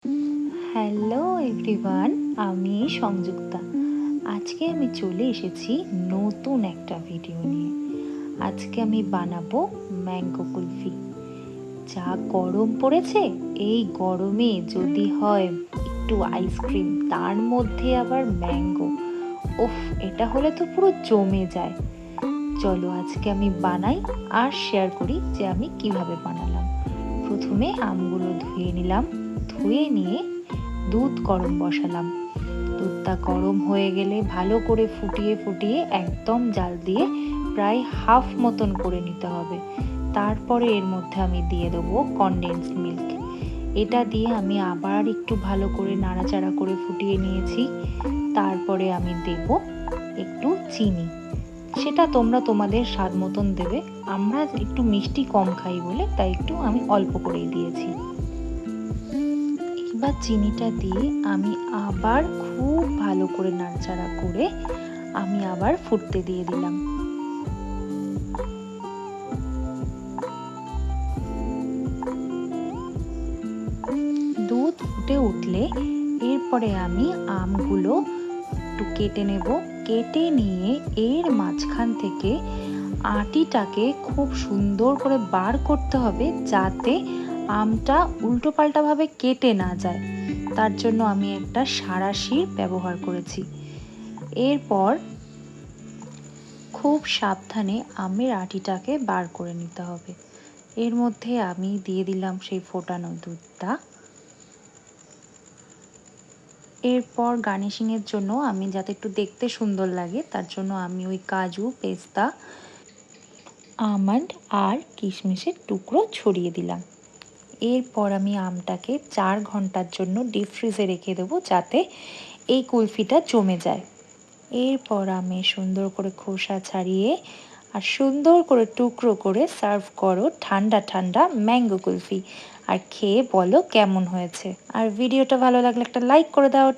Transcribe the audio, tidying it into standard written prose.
Hello everyone, আমি সংযুক্তা। আজকে আমি চলে এসেছি নতুন একটা ভিডিও নিয়ে। আজকে আমি বানাবো ম্যাঙ্গো কুলফি। যা গরম পড়েছে, এই গরমে যদি হয় একটু আইসক্রিম, তার মধ্যে আবার ম্যাঙ্গো, ওফ, এটা হলে তো পুরো জমে যায়। চলো আজকে আমি বানাই আর শেয়ার করি যে আমি কিভাবে বানালাম। প্রথমে আমগুলো ধুয়ে নিলাম। ধুয়ে নিয়ে দুধ গরম বসালাম। দুধটা গরম হয়ে গেলে ভালো করে ফুটিয়ে ফুটিয়ে একদম জাল দিয়ে প্রায় হাফ মতন করে নিতে হবে। তারপরে এর মধ্যে আমি দিয়ে দেবো কনডেন্স মিল্ক। এটা দিয়ে আমি আবার একটু ভালো করে নাড়াচাড়া করে ফুটিয়ে নিয়েছি। তারপরে আমি দেব একটু চিনি। সেটা তোমরা তোমাদের স্বাদ মতন দেবে। আমরা একটু মিষ্টি কম খাই বলে তাই একটু আমি অল্প করেই দিয়েছি। এবার চিনিটা দিয়ে আমি আবার খুব ভালো করে নাড়াচাড়া করে আমি আবার ফুটতে দিয়ে দিলাম। দুধ ফুটে উঠলে এরপরে আমি আমগুলো একটু কেটে নেব। কেটে নিয়ে এর মাঝখান থেকে আটিটাকে খুব সুন্দর করে বার করতে হবে, যাতে আমটা উল্টো পাল্টাভাবে কেটে না যায়। তার জন্য আমি একটা সাঁড়াশির ব্যবহার করেছি। এরপর খুব সাবধানে আমের আটিটাকে বার করে নিতে হবে। এর মধ্যে আমি দিয়ে দিলাম সেই ফোটানো দুধটা। এরপর গার্নিশিংয়ের জন্য আমি যাতে একটু দেখতে সুন্দর লাগে তার জন্য আমি ওই কাজু, পেস্তা, আমন্ড আর কিশমিশের টুকরো ছড়িয়ে দিলাম। এরপর আমি আমটাকে 4 ঘন্টার জন্য ডিপ ফ্রিজে রেখে দেবো, যাতে এই কুলফিটা জমে যায়। এরপর আমি সুন্দর করে খোসা ছাড়িয়ে আর সুন্দর করে টুকরো করে সার্ভ করো ঠান্ডা ঠান্ডা ম্যাঙ্গো কুলফি। আর খেয়ে বলো কেমন হয়েছে। আর ভিডিওটা ভালো লাগলে একটা লাইক করে দাও।